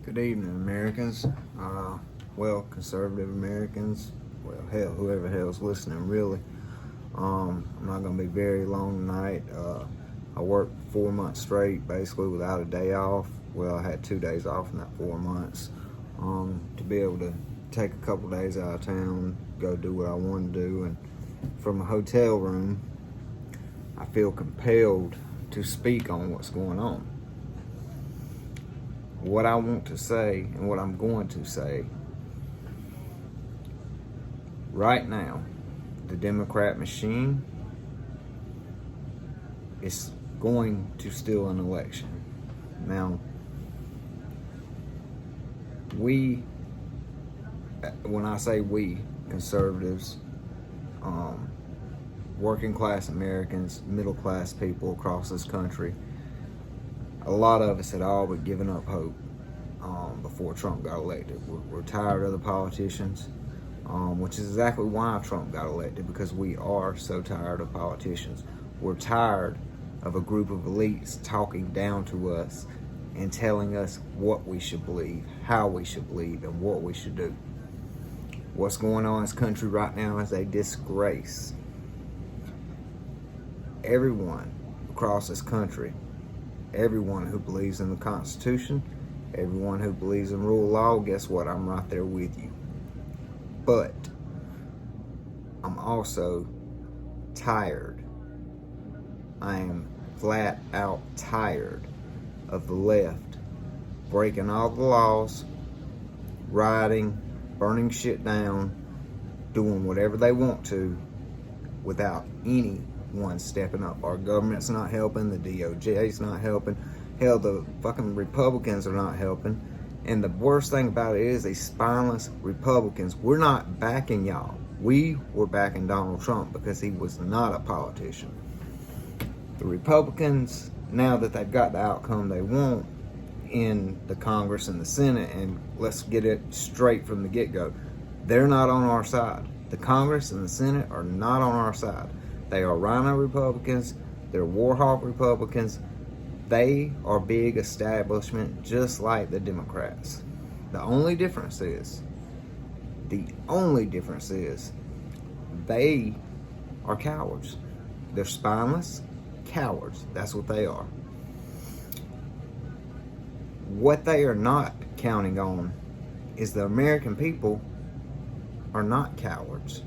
Good evening, Americans. Conservative Americans. Well, hell, whoever the hell's listening, really. I'm not going to be very long tonight. I worked 4 months straight, basically without a day off. Well, I had 2 days off in that 4 months. To be able to take a couple days out of town, go do what I want to do, and from a hotel room, I feel compelled to speak on what's going on. What I want to say and what I'm going to say right now, the Democrat machine is going to steal an election. Now, when I say we, conservatives, working class Americans, middle class people across this country, a lot of us had all but given up hope before Trump got elected. We're tired of the politicians, which is exactly why Trump got elected, because we are so tired of politicians. We're tired of a group of elites talking down to us and telling us what we should believe, how we should believe, and what we should do. What's going on in this country right now is a disgrace. Everyone across this country, everyone who believes in the Constitution, everyone who believes in rule of law, guess what? I'm right there with you. But I'm also tired. I am flat out tired of the left breaking all the laws, rioting, burning shit down, doing whatever they want to without anyone stepping up. Our government's not helping, the DOJ's not helping, hell, the fucking Republicans are not helping. And the worst thing about it is these spineless Republicans, we're not backing y'all. We were backing Donald Trump because he was not a politician. The Republicans, now that they've got the outcome they want in the Congress and the Senate, and let's get it straight from the get-go, they're not on our side. The Congress and the Senate are not on our side. They are rhino Republicans, they're warhawk Republicans. They are big establishment just like the Democrats. The only difference is they are cowards. They're spineless cowards. That's what they are. What they are not counting on is the American people are not cowards.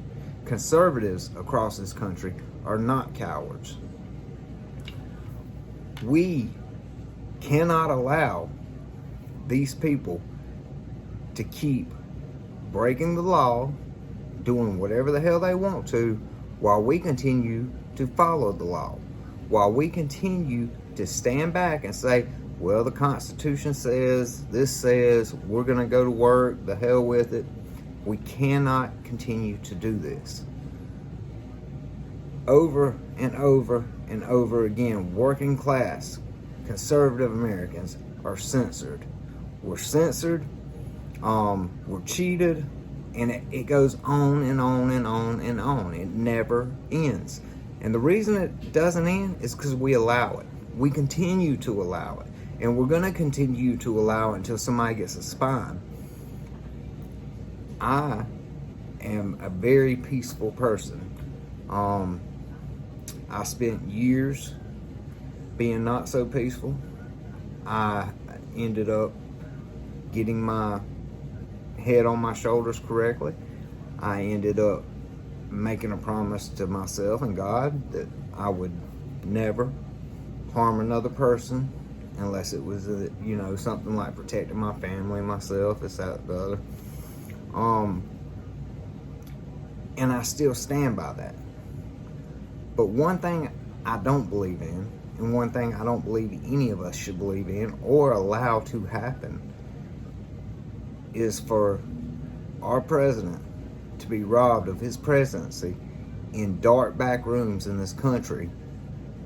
Conservatives across this country are not cowards. We cannot allow these people to keep breaking the law, doing whatever the hell they want to, while we continue to follow the law, while we continue to stand back and say, well, the Constitution says, this says, we're going to go to work, the hell with it. We cannot continue to do this. Over and over and over again, working class, conservative Americans are censored. We're censored, we're cheated, and it goes on and on and on and on. It never ends. And the reason it doesn't end is because we allow it. We continue to allow it. And we're going to continue to allow it until somebody gets a spine. I am a very peaceful person. I spent years being not so peaceful. I ended up getting my head on my shoulders correctly. I ended up making a promise to myself and God that I would never harm another person unless it was, something like protecting my family, myself, this, that, the other. And I still stand by that. But one thing I don't believe in, and one thing I don't believe any of us should believe in or allow to happen, is for our president to be robbed of his presidency in dark back rooms in this country,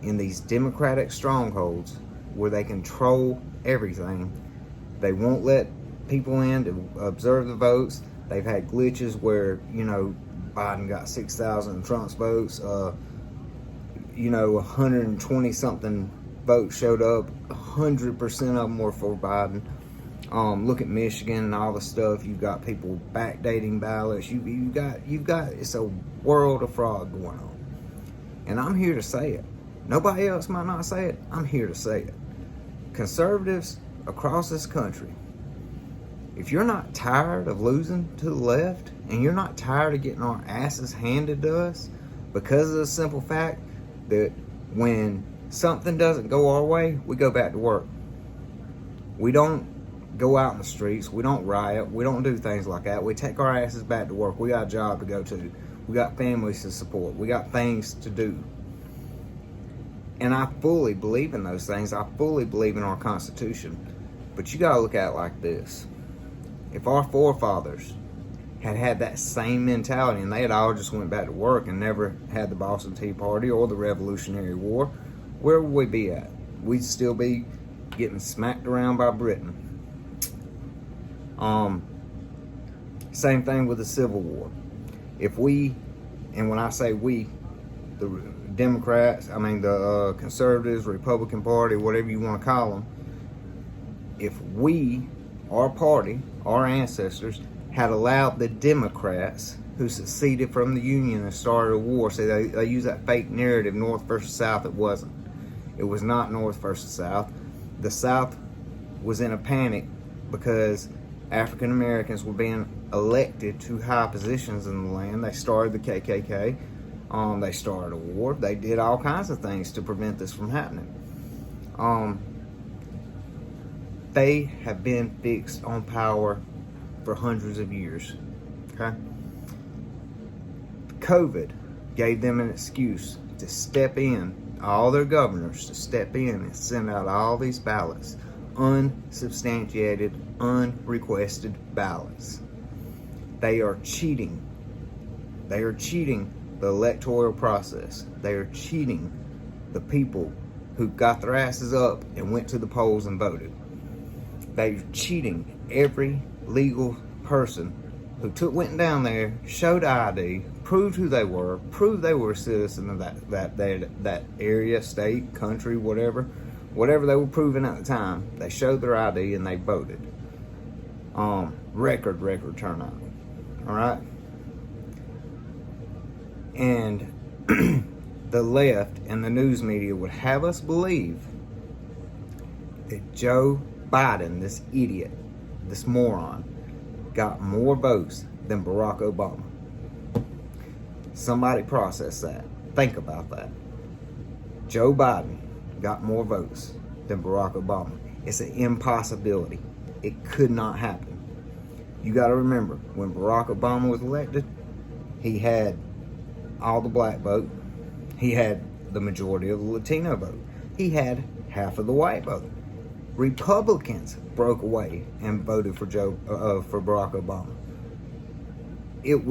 in these democratic strongholds where they control everything. They won't let people in to observe the votes. They've had glitches where, Biden got 6,000 Trump's votes. 120 something votes showed up. 100% of them were for Biden. Look at Michigan and all the stuff. You've got people backdating ballots. You've got it's a world of fraud going on. And I'm here to say it. Nobody else might not say it. I'm here to say it. Conservatives across this country, if you're not tired of losing to the left, and you're not tired of getting our asses handed to us because of the simple fact that when something doesn't go our way, we go back to work. We don't go out in the streets. We don't riot. We don't do things like that. We take our asses back to work. We got a job to go to. We got families to support. We got things to do. And I fully believe in those things. I fully believe in our Constitution. But you got to look at it like this. If our forefathers had that same mentality and they had all just went back to work and never had the Boston Tea Party or the Revolutionary War, where would we be at? We'd still be getting smacked around by Britain. Same thing with the Civil War. If we, and when I say we, the Democrats, the conservatives, Republican Party, whatever you want to call them, if we, our party, our ancestors, had allowed the Democrats who seceded from the Union and started a war, they use that fake narrative, North versus South. It wasn't. It was not North versus South. The South was in a panic because African Americans were being elected to high positions in the land. They started the KKK. They started a war. They did all kinds of things to prevent this from happening. They have been fixed on power for hundreds of years. Okay? COVID gave them an excuse to step in, all their governors to step in and send out all these ballots, unsubstantiated, unrequested ballots. They are cheating. They are cheating the electoral process. They are cheating the people who got their asses up and went to the polls and voted. They're cheating every legal person who went down there, showed ID, proved who they were, proved they were a citizen of that area, state, country, whatever they were proving at the time. They showed their ID and they voted. Record turnout. All right. And the left and the news media would have us believe that Joe Biden, this idiot, this moron, got more votes than Barack Obama. Somebody process that. Think about that. Joe Biden got more votes than Barack Obama. It's an impossibility. It could not happen. You got to remember, when Barack Obama was elected, he had all the black vote. He had the majority of the Latino vote. He had half of the white vote. Republicans broke away and voted for Barack Obama. It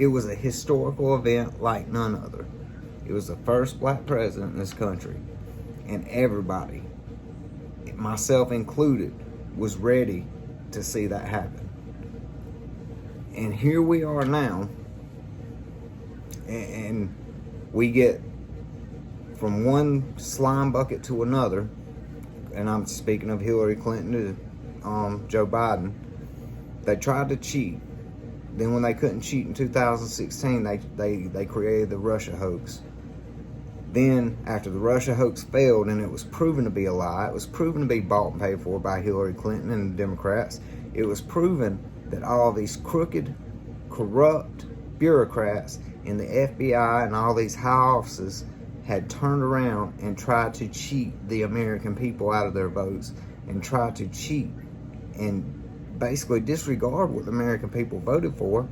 was a historical event like none other. It was the first black president in this country. And everybody, myself included, was ready to see that happen. And here we are now, and we get from one slime bucket to another, and I'm speaking of Hillary Clinton to Joe Biden. They tried to cheat. Then when they couldn't cheat in 2016, they created the Russia hoax. Then after the Russia hoax failed and it was proven to be a lie, it was proven to be bought and paid for by Hillary Clinton and the Democrats, it was proven that all these crooked, corrupt bureaucrats in the FBI and all these high offices had turned around and tried to cheat the American people out of their votes and tried to cheat and basically disregard what the American people voted for.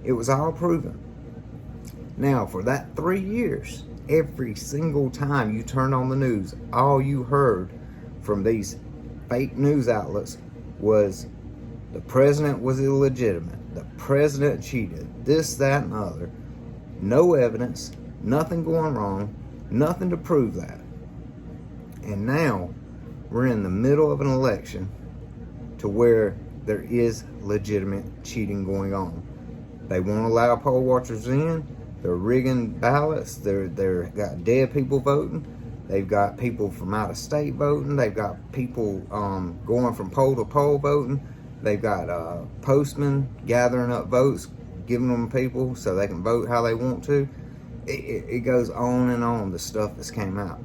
It was all proven. Now, for that 3 years, every single time you turned on the news, all you heard from these fake news outlets was the president was illegitimate, the president cheated, this, that, and the other. No evidence, nothing going wrong, nothing to prove that. And now we're in the middle of an election to where there is legitimate cheating going on. They won't allow poll watchers in. They're rigging ballots. They're got dead people voting. They've got people from out of state voting. They've got people going from poll to poll voting. They've got postmen gathering up votes, giving them people so they can vote how they want to. It goes on and on, the stuff that's came out.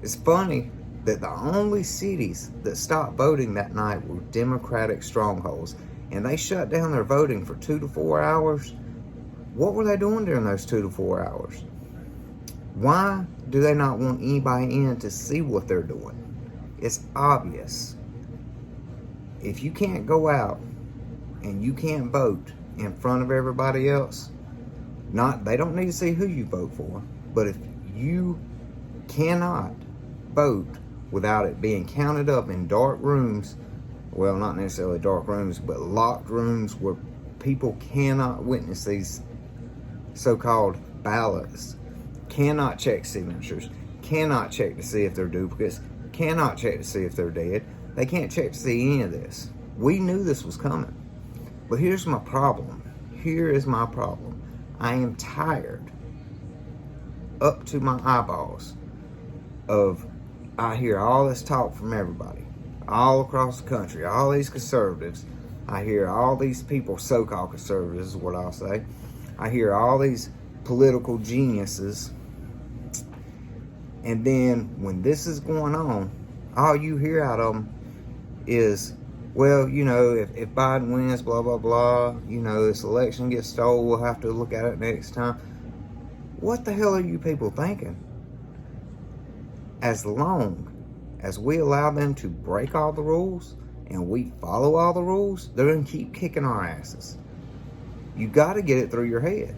It's funny that the only cities that stopped voting that night were Democratic strongholds, and they shut down their voting for 2 to 4 hours. What were they doing during those 2 to 4 hours? Why do they not want anybody in to see what they're doing? It's obvious. If you can't go out and you can't vote in front of everybody else, they don't need to see who you vote for, but if you cannot vote without it being counted up in dark rooms, well, not necessarily dark rooms, but locked rooms where people cannot witness these so-called ballots, cannot check signatures, cannot check to see if they're duplicates, cannot check to see if they're dead. They can't check to see any of this. We knew this was coming. But here's my problem. Here is my problem. I am tired, up to my eyeballs, of I hear all this talk from everybody, all across the country, all these conservatives. I hear all these people, so-called conservatives is what I'll say. I hear all these political geniuses. And then when this is going on, all you hear out of them is, well, you know, if Biden wins, blah, blah, blah, you know, this election gets stolen, we'll have to look at it next time. What the hell are you people thinking? As long as we allow them to break all the rules and we follow all the rules, they're going to keep kicking our asses. You got to get it through your head.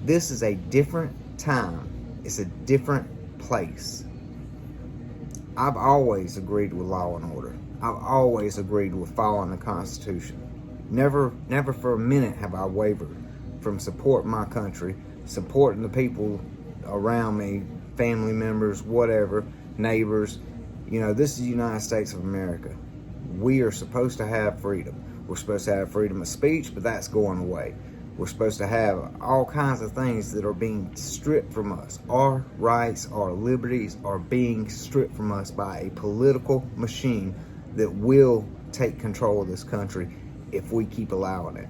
This is a different time. It's a different place. I've always agreed with law and order. I've always agreed with following the Constitution. Never for a minute have I wavered from supporting my country, supporting the people around me, family members, whatever, neighbors. You know, this is the United States of America. We are supposed to have freedom. We're supposed to have freedom of speech, but that's going away. We're supposed to have all kinds of things that are being stripped from us. Our rights, our liberties are being stripped from us by a political machine that will take control of this country if we keep allowing it.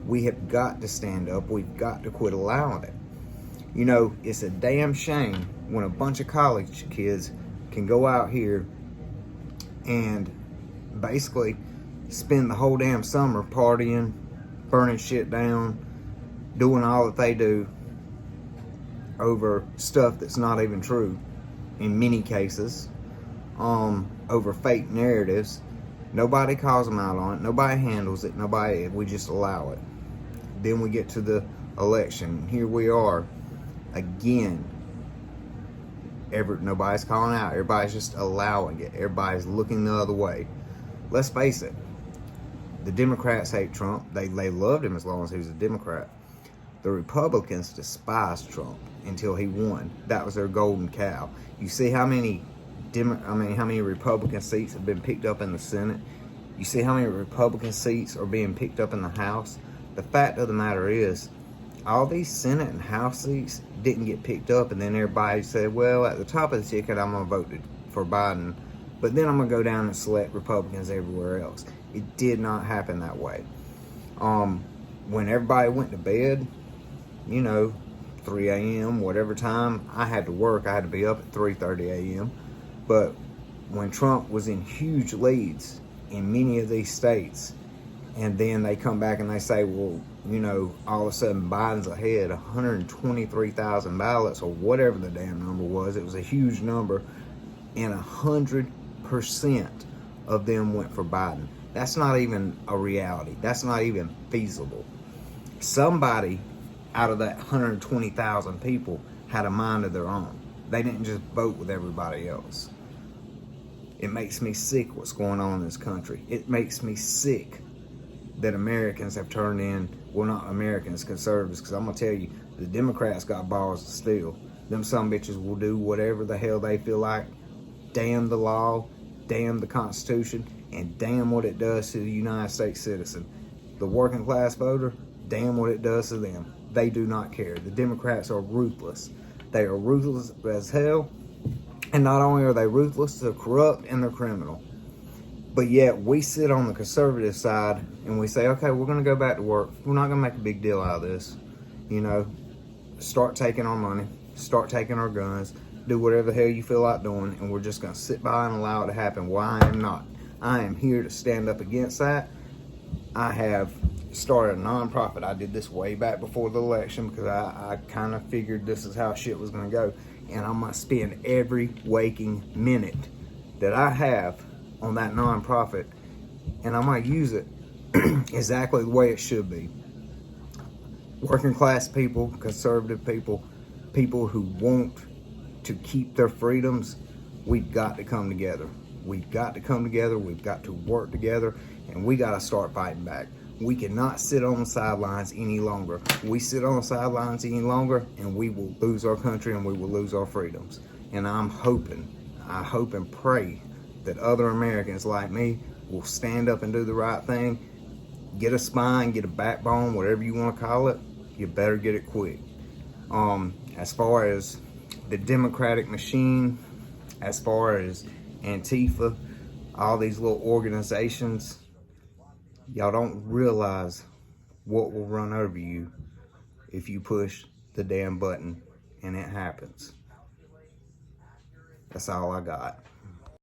We have got to stand up. We've got to quit allowing it. You know, it's a damn shame when a bunch of college kids can go out here and basically spend the whole damn summer partying, burning shit down, doing all that they do over stuff that's not even true in many cases, over fake narratives. Nobody calls them out on it. Nobody handles it. We just allow it. Then we get to the election. Here we are again. Nobody's calling out. Everybody's just allowing it. Everybody's looking the other way. Let's face it. The Democrats hate Trump. They loved him as long as he was a Democrat. The Republicans despised Trump until he won. That was their golden cow. You see how many Republican seats have been picked up in the Senate? You see how many Republican seats are being picked up in the House? The fact of the matter is, all these Senate and House seats didn't get picked up, and then everybody said, well, at the top of the ticket, I'm going to vote for Biden, but then I'm going to go down and select Republicans everywhere else. It did not happen that way. When everybody went to bed, 3 a.m., whatever time, I had to work. I had to be up at 3:30 a.m. But when Trump was in huge leads in many of these states, and then they come back and they say, well, all of a sudden Biden's ahead 123,000 ballots or whatever the damn number was. It was a huge number, and 100% of them went for Biden. That's not even a reality. That's not even feasible. Somebody out of that 120,000 people had a mind of their own. They didn't just vote with everybody else. It makes me sick what's going on in this country. It makes me sick that Americans have turned in, well, not Americans, conservatives, because I'm going to tell you, the Democrats got balls to steal. Them sumbitches will do whatever the hell they feel like. Damn the law, damn the Constitution, and damn what it does to the United States citizen. The working class voter, damn what it does to them. They do not care. The Democrats are ruthless. They are ruthless as hell, And not only are they ruthless, they're corrupt and they're criminal. But yet we sit on the conservative side and we say, okay, we're going to go back to work. We're not going to make a big deal out of this. You know, start taking our money, start taking our guns, do whatever the hell you feel like doing, and we're just going to sit by and allow it to happen. Well, I am not. I am here to stand up against that. I have started a nonprofit. I did this way back before the election because I kind of figured this is how shit was going to go. And I'm going to spend every waking minute that I have on that nonprofit, and I'm going to use it exactly the way it should be. Working class people, conservative people, people who want to keep their freedoms, we've got to come together. We've got to come together. We've got to work together, and we got to start fighting back. We cannot sit on the sidelines any longer. We sit on the sidelines any longer, and we will lose our country and we will lose our freedoms. And I hope and pray that other Americans like me will stand up and do the right thing. Get a spine, get a backbone, whatever you want to call it. You better get it quick. As far as the Democratic machine, as far as Antifa, all these little organizations, y'all don't realize what will run over you if you push the damn button and it happens. That's all I got.